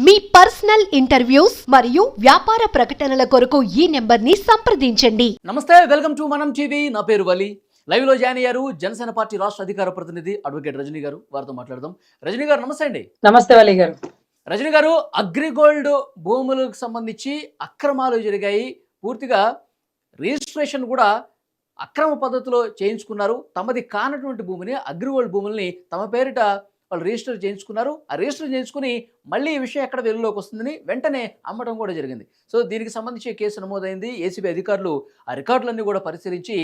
మీ personal interviews మరియు వ్యాపార ప్రకటనల కొరకు ఈ నెంబర్ని సంప్రదించండి. నమస్తే, వెల్కమ్ టు మనం టీవీ. నా పేరు వలి. లైవ్ లో జాయిన్ అయ్యారు జనసేన పార్టీ రాష్ట్ర అధికార ప్రతినిధి అడ్వకేట్ రజనీ గారు. వారితో మాట్లాడదాం. రజనీ గారు నమస్తే అండి. నమస్తే వలి గారు. రజనీ గారు, అగ్రిగోల్డ్ భూములకు సంబంధించి అక్రమాలు జరిగాయి. పూర్తిగా రిజిస్ట్రేషన్ కూడా అక్రమ పద్ధతిలో చేయించుకున్నారు. తమది కానటువంటి భూమిని, అగ్రిగోల్డ్ భూముల్ని తమ పేరిట వాళ్ళు రిజిస్టర్ చేయించుకున్నారు. ఆ రిజిస్టర్ చేయించుకుని మళ్ళీ ఈ విషయం ఎక్కడ వెలుగులోకి వస్తుందని వెంటనే అమ్మడం కూడా జరిగింది. సో దీనికి సంబంధించి కేసు నమోదైంది. ఏసీబీ అధికారులు ఆ రికార్డులన్నీ కూడా పరిశీలించి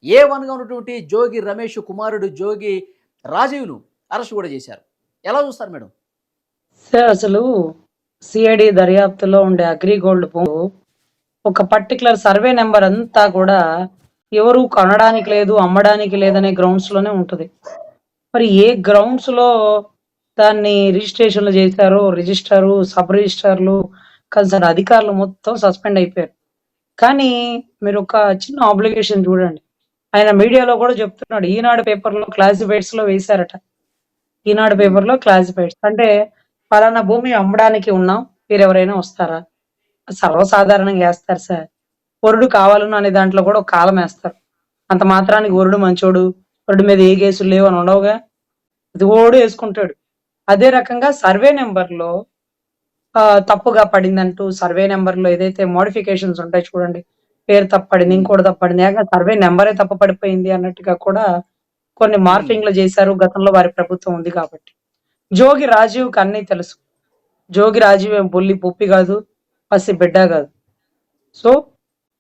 A1గా ఉన్నటువంటి జోగి రమేష్ కుమారుడు జోగి రాజీవ్ను అరెస్ట్ కూడా చేశారు. ఎలా చూస్తారు మేడం? సార్, అసలు సిఐడి దర్యాప్తులో ఉండే అగ్రిగోల్డ్ భూము ఒక పర్టికులర్ సర్వే నెంబర్ అంతా కూడా ఎవరు కొనడానికి లేదు, అమ్మడానికి లేదనే గ్రౌండ్స్ లోనే ఉంటుంది. మరి ఏ గ్రౌండ్స్ లో దాన్ని రిజిస్ట్రేషన్లు చేశారో రిజిస్టారు, సబ్ రిజిస్టార్లు, కన్సర్న్ అధికారులు మొత్తం సస్పెండ్ అయిపోయారు. కానీ మీరు ఒక చిన్న ఆబ్లిగేషన్ చూడండి. ఆయన మీడియాలో కూడా చెప్తున్నాడు, ఈనాడు పేపర్లో క్లాసిఫైడ్స్ లో వేశారట. ఈనాడు పేపర్లో క్లాసిఫైడ్స్ అంటే పలానా భూమి అమ్మడానికి ఉన్నాం, మీరు ఎవరైనా వస్తారా? సర్వసాధారణంగా వేస్తారు సార్. వరుడు కావాలను అనే దాంట్లో కూడా ఒక కాలం వేస్తారు. అంత మాత్రానికి వరుడు మంచోడు, వరుడు మీద ఏ కేసులు లేవు అని ఉండవుగా. ఇది ఓడు వేసుకుంటాడు. అదే రకంగా సర్వే నెంబర్లో తప్పుగా పడిందంటూ సర్వే నెంబర్లో ఏదైతే మోడిఫికేషన్స్ ఉంటాయి చూడండి, పేరు తప్పడింది, ఇంకోటి తప్పడింది, సర్వే నెంబరే తప్పు పడిపోయింది అన్నట్టుగా కూడా కొన్ని మార్పింగ్లు చేశారు. గతంలో వారి ప్రభుత్వం ఉంది కాబట్టి. జోగి రాజీవ్కి అన్నీ తెలుసు. జోగి రాజీవ్ ఏం బొల్లి పుప్పి కాదు, పసి బిడ్డ కాదు. సో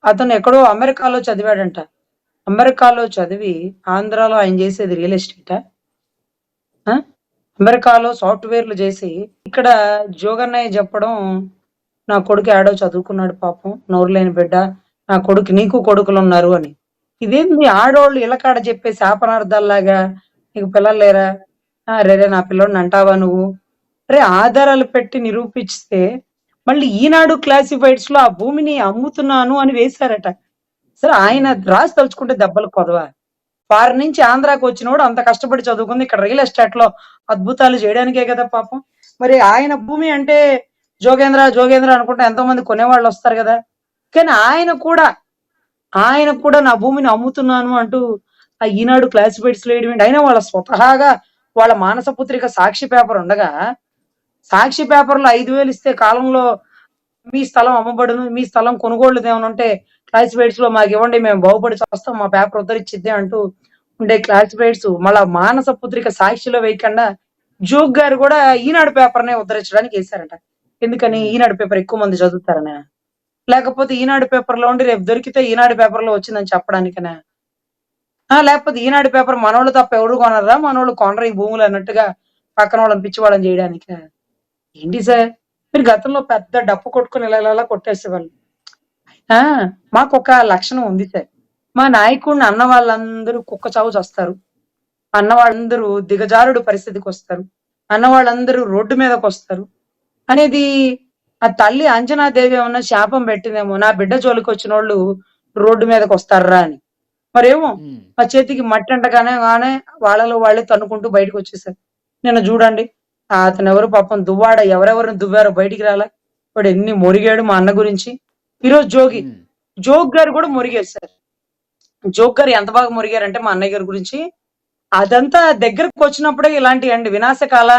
అతను ఎక్కడో అమెరికాలో చదివాడంట. అమెరికాలో చదివి ఆంధ్రాలో ఆయన చేసేది రియల్ ఎస్టేటా? అమెరికాలో సాఫ్ట్వేర్లు చేసి ఇక్కడ జోగన్నయ్య చెప్పడం, నా కొడుకు ఆడో చదువుకున్నాడు పాపం, నోరు లేని బిడ్డ, నా కొడుకు నీకు కొడుకులు ఉన్నారు అని. ఇదేంది ఆడోళ్ళు ఇళ్ళకాడ చెప్పే శాపనార్థాల్లాగా, నీకు పిల్లలు లేరా, రేరే నా పిల్లోడిని అంటావా నువ్వు? రే ఆధారాలు పెట్టి నిరూపిస్తే మళ్ళీ ఈనాడు క్లాసిఫైడ్స్ లో ఆ భూమిని అమ్ముతున్నాను అని వేశారట. సరే, ఆయన రాసి తలుచుకుంటే దెబ్బలు కొదవా? ఫారెన్ నుంచి ఆంధ్రాకి వచ్చినోడు అంత కష్టపడి చదువుకుంది ఇక్కడ రియల్ ఎస్టేట్ లో అద్భుతాలు చేయడానికే కదా పాపం. మరి ఆయన భూమి అంటే జోగేంద్ర జోగేంద్ర అనుకుంటే ఎంతో మంది కొనేవాళ్ళు వస్తారు కదా. కానీ ఆయన కూడా నా భూమిని అమ్ముతున్నాను అంటూ ఆ ఈనాడు క్లాసిఫైడ్స్ లో వేయడం. అయినా వాళ్ళ స్వతహాగా వాళ్ళ మానసపుత్రిక సాక్షి పేపర్ ఉండగా, సాక్షి పేపర్లో 5,000 ఇస్తే కాలంలో మీ స్థలం అమ్మబడును, మీ స్థలం కొనుగోళ్లు ఏమైనా ఉంటే క్లాసిఫైడ్స్ లో మాకు ఇవ్వండి, మేము బాగుపడి వస్తాం, మా పేపర్ ఉద్ధరించిద్దే అంటూ ఉండే క్లాసిఫైడ్స్ మళ్ళా మానస పుత్రిక సాక్షిలో వేయకుండా జోగ్ గారు కూడా ఈనాడు పేపర్ నే ఉద్ధరించడానికి వేశారట. ఎందుకని? ఈనాడు పేపర్ ఎక్కువ మంది చదువుతారనే, లేకపోతే ఈనాడు పేపర్ లో ఉండి రేపు దొరికితే ఈనాడు పేపర్ లో వచ్చిందని చెప్పడానికనే, లేకపోతే ఈనాడు పేపర్ మనోళ్ళు తప్ప ఎవరు కొనరా, మనోళ్ళు కొనరు ఈ భూములు అన్నట్టుగా పక్కన వాళ్ళని పిచ్చివాళ్ళని చేయడానికి. ఏంటి సార్, మీరు గతంలో పెద్ద డప్పు కొట్టుకుని ఇలా కొట్టేసేవాళ్ళు. మాకు ఒక లక్షణం ఉంది సార్, మా నాయకుడిని అన్న వాళ్ళందరూ కుక్క చావు చేస్తారు, అన్న వాళ్ళందరూ దిగజారుడు పరిస్థితికి వస్తారు, అన్న వాళ్ళందరూ రోడ్డు మీదకి వస్తారు అనేది ఆ తల్లి అంజనాదేవి ఏమన్నా శాపం పెట్టిందేమో, నా బిడ్డ జోలికి వచ్చిన వాళ్ళు రోడ్డు మీదకి వస్తారా అని. మరేమో ఆ చేతికి మట్టి అంటగానే వాళ్ళలో వాళ్ళే తన్నుకుంటూ బయటకు వచ్చేసారు. నిన్న చూడండి, అతను ఎవరు పాపం దువ్వాడ, ఎవరెవరిని దువ్వారో బయటికి రాలే. వాడు ఎన్ని మొరిగాడు మా అన్న గురించి. ఈరోజు జోగ్ గారు కూడా మొరిగారు సార్. జోగ్ గారు ఎంత బాగా మొరిగారంటే మా అన్నయ్య గారి గురించి, అదంతా దగ్గరకు వచ్చినప్పుడే ఇలాంటి అండి వినాశకాల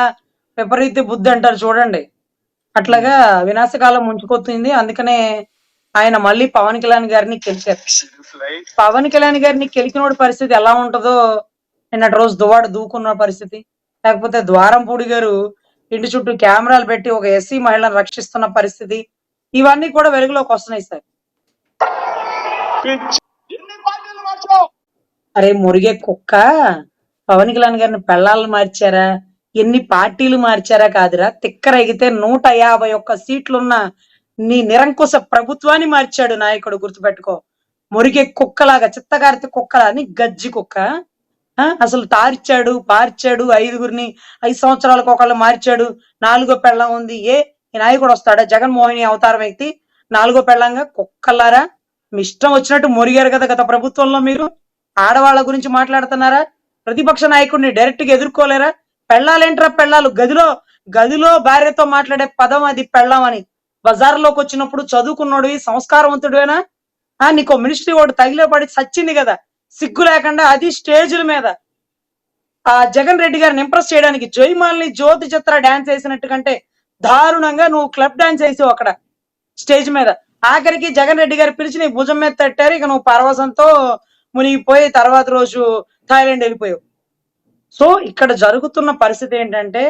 విపరీత బుద్ధి అంటారు చూడండి, అట్లాగా వినాశకాలం ముంచుకొస్తుంది. అందుకనే ఆయన మళ్ళీ పవన్ కళ్యాణ్ గారిని గెలిచారు. పవన్ కళ్యాణ్ గారిని గెలికినోడి పరిస్థితి ఎలా ఉంటుందో నిన్నటి రోజు దువ్వాడ దూకున్న పరిస్థితి, లేకపోతే ద్వారంపూడి గారు ఇంటి చుట్టూ కెమెరాలు పెట్టి ఒక ఎస్సీ మహిళను రక్షిస్తున్న పరిస్థితి, ఇవన్నీ కూడా వెలుగులోకి వస్తున్నాయి సార్. అరే మురిగే కుక్క, పవన్ కళ్యాణ్ గారిని పెళ్ళాలను మార్చారా, ఎన్ని పార్టీలు మార్చారా కాదురా, తిక్కరగితే 151 సీట్లున్న నీ నిరంకుశ ప్రభుత్వాన్ని మార్చాడు నాయకుడు, గుర్తుపెట్టుకో. మురిగే కుక్కలాగా, చిత్తగారితే కుక్కలా నీ గజ్జి కుక్క. అసలు తార్చాడు, పార్చాడు, 5గురిని 5 సంవత్సరాలకు ఒకళ్ళు మార్చాడు, 4గో పెళ్ళం ఉంది. ఈ నాయకుడు వస్తాడా? జగన్మోహిని అవతారం ఎత్తి 4గో పెళ్ళంగా కుక్కలారా మీ ఇష్టం వచ్చినట్టు మొరిగారు కదా గత ప్రభుత్వంలో. మీరు ఆడవాళ్ళ గురించి మాట్లాడుతున్నారా? ప్రతిపక్ష నాయకుడిని డైరెక్ట్ గా ఎదుర్కోలేరా? పెళ్ళాలేంట్రా పెళ్ళాలు, గదిలో గదిలో భార్యతో మాట్లాడే పదం అది పెళ్ళాం అని. బజార్లోకి వచ్చినప్పుడు చదువుకున్నోడివి సంస్కారవంతుడివేనా? నీకో మినిస్ట్రీ ఒకటి తగిలే పడి చచ్చింది కదా, సిగ్గు లేకుండా అది స్టేజుల మీద ఆ జగన్ రెడ్డి గారిని ఇంప్రెస్ చేయడానికి జయమాలిని జ్యోతి చిత్ర డాన్స్ వేసినట్టు కంటే దారుణంగా నువ్వు క్లబ్ డాన్స్ వేసావు అక్కడ స్టేజ్ మీద. ఆఖరికి జగన్ రెడ్డి గారు పిలిచి నీ భుజం మీద తట్టారు. ఇక నువ్వు పరవశంతో మునిగిపోయి తర్వాత రోజు థాయిలాండ్ వెళ్ళిపోయావు. సో ఇక్కడ జరుగుతున్న పరిస్థితి ఏంటంటే,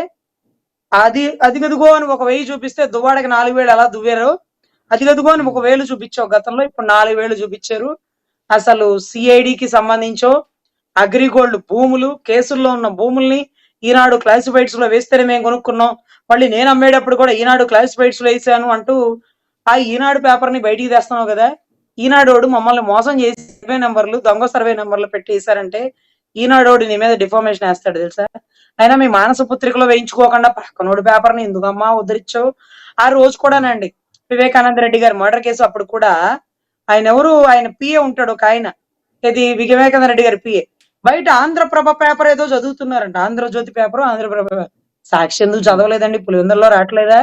అది గదుగో అని ఒక 1000 చూపిస్తే దువ్వాడకి 4000 ఎలా దువ్వారు, అది గదుగో అని ఒక 1000 చూపించావు గతంలో, ఇప్పుడు 4000 చూపించారు. అసలు సిఐడికి సంబంధించో అగ్రిగోల్డ్ భూములు, కేసుల్లో ఉన్న భూముల్ని ఈనాడు క్లాసిఫైడ్స్ లో వేస్తేనే మేము కొనుక్కున్నాం, మళ్ళీ నేను అమ్మేటప్పుడు కూడా ఈనాడు క్లాసిఫైడ్స్ లో వేసాను అంటూ ఆ ఈనాడు పేపర్ ని బయటికి తెస్తున్నావు కదా. ఈనాడోడు మమ్మల్ని మోసం చేసి సర్వే నెంబర్లు, దొంగ సర్వే నెంబర్లు పెట్టేశారంటే ఈనాడోడు నీ మీద డిఫార్మేషన్ వేస్తాడు తెలుసా. అయినా మీ మానస పుత్రికలో వేయించుకోకుండా పక్కనోడు పేపర్ ని ఎందుకమ్మా ఉద్ధరించావు? ఆ రోజు కూడానండి వివేకానంద రెడ్డి గారి మర్డర్ కేసు అప్పుడు కూడా ఆయన పిఏ ఉంటాడు ఒక ఆయన, ఇది వివేకానంద రెడ్డి గారి పిఏ, బయట ఆంధ్రప్రభ పేపర్ ఏదో చదువుతున్నారంట, ఆంధ్రజ్యోతి పేపర్, ఆంధ్రప్రభ పేపర్. సాక్షి ఎందుకు చదవలేదండి? పులివెందుల్లో రావట్లేదా?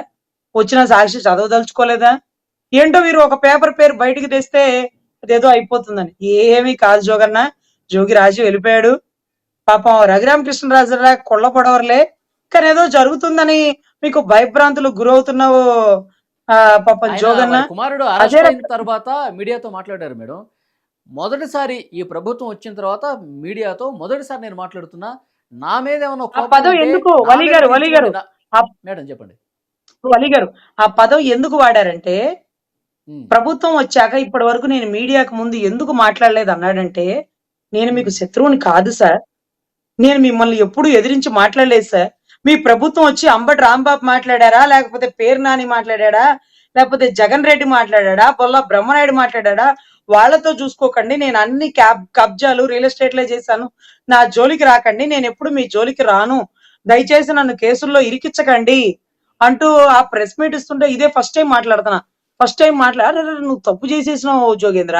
వచ్చిన సాక్షి చదవదలుచుకోలేదా? ఏంటో వీరు ఒక పేపర్ పేరు బయటికి తెస్తే అదేదో అయిపోతుందని. ఏమీ కాదు జోగన్న, జోగి రాజు వెళ్ళిపోయాడు. పాపం రఘురామకృష్ణరాజు కొళ్ళ పొడవర్లే, కానీ ఏదో జరుగుతుందని మీకు భయభ్రాంతులు గురవుతున్నావు పాపం జోగన్న. కుమారుడు అరెస్ట్ అయిన తర్వాత మీడియాతో మాట్లాడారు మేడం. మొదటిసారి ఈ ప్రభుత్వం వచ్చిన తర్వాత మీడియాతో మొదటిసారి నేను మాట్లాడుతున్నా, నా మీద ఏమన్నా పదం ఎందుకు వలి గారు మేడం చెప్పండి. వలి గారు ఆ పదం ఎందుకు వాడారంటే, ప్రభుత్వం వచ్చాక ఇప్పటి వరకు నేను మీడియాకు ముందు ఎందుకు మాట్లాడలేదు అన్నాడంటే, నేను మీకు శత్రువుని కాదు సార్, నేను మిమ్మల్ని ఎప్పుడు ఎదిరించి మాట్లాడలేదు సార్. మీ ప్రభుత్వం వచ్చి అంబటి రాంబాబు మాట్లాడారా, లేకపోతే పేరు నాని మాట్లాడా, లేకపోతే జగన్ రెడ్డి మాట్లాడా, బొల్లా బ్రహ్మనాయుడు మాట్లాడా, వాళ్ళతో చూసుకోకండి. నేను అన్ని కబ్జాలు రియల్ ఎస్టేట్ లో చేశాను, నా జోలికి రాకండి, నేను ఎప్పుడు మీ జోలికి రాను, దయచేసి నన్ను కేసుల్లో ఇరికించకండి అంటూ ఆ ప్రెస్ మీట్ ఇస్తుంటే ఇదే ఫస్ట్ టైం మాట్లాడుతున్నా. ఫస్ట్ టైం నువ్వు తప్పు చేసేసినావు జోగేంద్ర.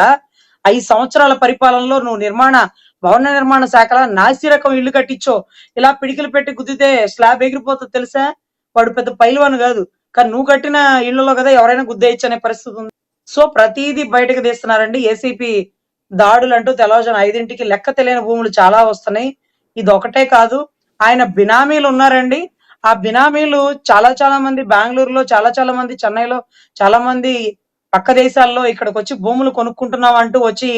5 సంవత్సరాల పరిపాలనలో నువ్వు భవన నిర్మాణ శాఖలో నాసిరకం ఇల్లు కట్టించో, ఇలా పిడికిలు పెట్టి గుద్దితే స్లాబ్ ఎగిరిపోతుంది తెలుసా. వాడు పెద్ద పైల్వాన్ కాదు, కానీ నువ్వు కట్టిన ఇళ్లలో కదా ఎవరైనా గుద్దేయచ్చు అనే పరిస్థితి ఉంది. సో ప్రతిదీ బయటకు తీస్తున్నారండి. ఏసీపీ దాడులు అంటూ తెల్లవారుజామున 5ంటికి లెక్క తెలియని భూములు చాలా వస్తున్నాయి. ఇది ఒకటే కాదు, ఆయన బినామీలు ఉన్నారండి. ఆ బినామీలు చాలా మంది బెంగళూరులో, చాలా మంది చెన్నైలో, చాలా మంది పక్క దేశాల్లో ఇక్కడికి వచ్చి భూములు కొనుక్కుంటున్నాం అంటూ వచ్చి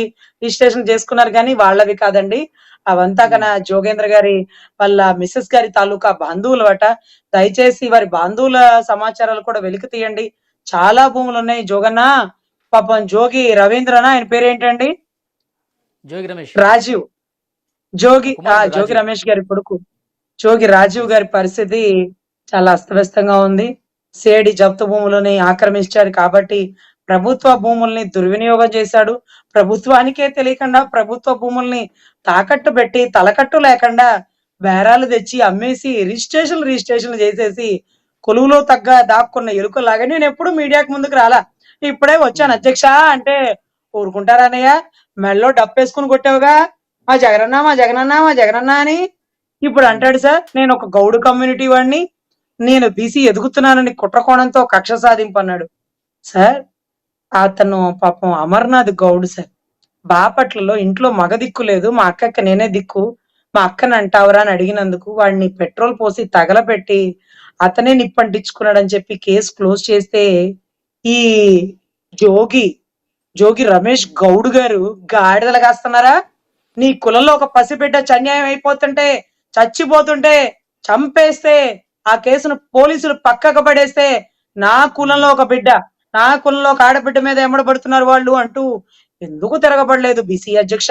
రిజిస్ట్రేషన్ చేసుకున్నారు, కానీ వాళ్ళవి కాదండి. అవంతా కన్నా జోగేంద్ర గారి వాళ్ళ మిస్సెస్ గారి తాలూకా బంధువులు అట. దయచేసి వారి బంధువుల సమాచారాలు కూడా వెలికి తీయండి. చాలా భూములు ఉన్నాయి జోగన్న. పాపం జోగి రవీంద్రనా ఆయన పేరేంటండి? జోగి రమేష్ రాజీవ్. జోగి రమేష్ గారి కొడుకు జోగి రాజీవ్ గారి పరిస్థితి చాలా అస్తవ్యస్తంగా ఉంది. సేడి జప్తు భూములని ఆక్రమించాడు కాబట్టి ప్రభుత్వ భూముల్ని దుర్వినియోగం చేశాడు. ప్రభుత్వానికే తెలియకుండా ప్రభుత్వ భూముల్ని తాకట్టు పెట్టి తలకట్టు లేకుండా బేరాలు తెచ్చి అమ్మేసి రిజిస్ట్రేషన్లు చేసేసి కొలువులో దాక్కున్న ఎలుకలాగా నేను ఎప్పుడు మీడియాకు ముందుకు రాలా, ఇప్పుడే వచ్చాను అధ్యక్ష అంటే ఊరుకుంటారన్నయ్య. మెల్లో డప్పేసుకుని కొట్టావుగా మా జగనన్న అని. ఇప్పుడు అంటాడు సార్ నేను ఒక గౌడు కమ్యూనిటీ వాడిని, నేను బీసీ ఎదుగుతున్నానని కుట్రకోణంతో కక్ష సాధింపు అన్నాడు. సార్ అతను పాపం అమర్నాథ్ గౌడ్ సార్. బాపట్లలో ఇంట్లో మగ దిక్కు లేదు, మా అక్కకి నేనే దిక్కు, మా అక్కని అంటావురా అని అడిగినందుకు వాడిని పెట్రోల్ పోసి తగలపెట్టి అతనే నిప్పంటించుకున్నాడని చెప్పి కేసు క్లోజ్ చేస్తే ఈ జోగి రమేష్ గౌడ్ గారు గాడిదలు కాస్తున్నారా? నీ కులంలో ఒక పసిబిడ్డ అన్యాయం అయిపోతుంటే, చచ్చిపోతుంటే, చంపేస్తే ఆ కేసును పోలీసులు పక్కకు పడేస్తే నా కులంలో ఒక బిడ్డ, నా కులంలో ఒక ఆడబిడ్డ మీద ఎమ్మడబడుతున్నారు వాళ్ళు అంటూ ఎందుకు తిరగబడలేదు బీసీ అధ్యక్ష?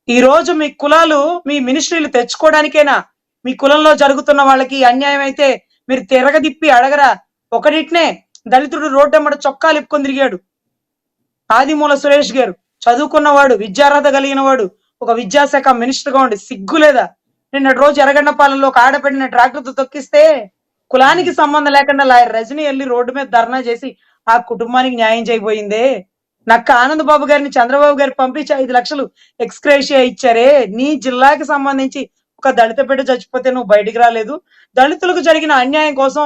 ఈ రోజు మీ కులాలు మీ మినిస్ట్రీలు తెచ్చుకోవడానికేనా? మీ కులంలో జరుగుతున్న వాళ్ళకి అన్యాయం అయితే మీరు తిరగదిప్పి అడగరా? ఒకటినే దళితుడు రోడ్డెమ్మడ చొక్కాలు ఇప్పుకొని తిరిగాడు. ఆదిమూల సురేష్ గారు చదువుకున్నవాడు, విద్యార్హత కలిగిన వాడు, ఒక విద్యాశాఖ మినిస్టర్ గా ఉండి సిగ్గు లేదా? నిన్న రోజు ఎర్రగండపాలెంలో ఒక ఆడబిడ్డని ట్రాక్టర్తో తొక్కిస్తే కులానికి సంబంధం లేకుండా లాయర్ రజనీ వెళ్ళి రోడ్డు మీద ధర్నా చేసి ఆ కుటుంబానికి న్యాయం చేయబోయిందే. నక్క ఆనంద్ బాబు గారిని చంద్రబాబు గారు పంపించి 5 లక్షలు ఎక్స్గ్రేషియా ఇచ్చారే. నీ జిల్లాకి సంబంధించి ఒక దళిత బిడ్డ చచ్చిపోతే నువ్వు బయటికి రాలేదు. దళితులకు జరిగిన అన్యాయం కోసం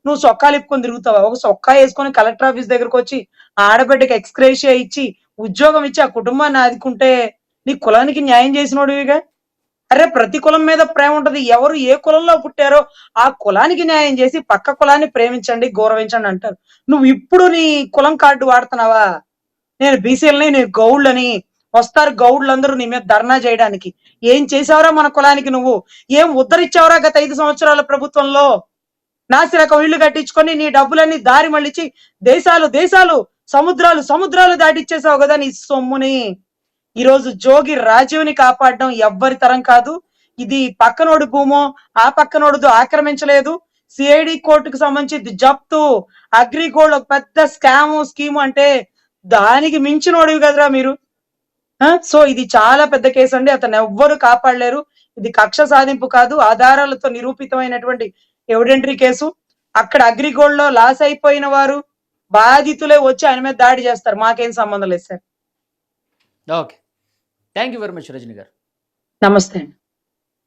నువ్వు సొక్కాలు ఇప్పుకొని తిరుగుతావా? ఒక సొక్కా వేసుకొని కలెక్టర్ ఆఫీస్ దగ్గరకు వచ్చి ఆడబిడ్డకి ఎక్స్‌గ్రేషియా ఇచ్చి ఉద్యోగం ఇచ్చి ఆ కుటుంబాన్ని ఆదుకుంటే నీ కులానికి న్యాయం చేసినోడివిగా. అరే ప్రతి కులం మీద ప్రేమ ఉంటది. ఎవరు ఏ కులంలో పుట్టారో ఆ కులానికి న్యాయం చేసి పక్క కులాన్ని ప్రేమించండి, గౌరవించండి అంటారు. నువ్వు ఇప్పుడు నీ కులం కార్డు వాడుతున్నావా? నేను బీసీలని, నేను గౌడ్లని, వస్తారు గౌడ్లందరూ నీ మీద ధర్నా చేయడానికి. ఏం చేసావురా మన కులానికి నువ్వు? ఏం ఉద్ధరించావురా గత 5 సంవత్సరాల ప్రభుత్వంలో? నాసిరకం ఇళ్లు కట్టించుకొని నీ డబ్బులన్నీ దారి మళ్ళించి దేశాలు సముద్రాలు దాటిచ్చేసావు కదా నీ సొమ్ముని. ఈరోజు జోగి రాజీవ్ని కాపాడడం ఎవ్వరి తరం కాదు. ఇది పక్కనోడి భూమో ఆ పక్కనోడిదో ఆక్రమించలేదు. సిఐడి కోర్టుకు సంబంధించి జప్తు అగ్రిగోల్డ్ ఒక పెద్ద స్కీము అంటే దానికి మించినోడివి కదరా మీరు. సో ఇది చాలా పెద్ద కేసు అండి. అతను ఎవ్వరు కాపాడలేరు. ఇది కక్ష సాధింపు కాదు, ఆధారాలతో నిరూపితమైనటువంటి ఎవిడెంటరీ కేసు. అక్కడ అగ్రిగోల్డ్ లో లాస్ అయిపోయిన వారు బాధితులే వచ్చి ఆయన మీద దాడి చేస్తారు. మాకేం సంబంధం లేదు sir. Okay, thank you very much Rajani గారు. నమస్తే అండి.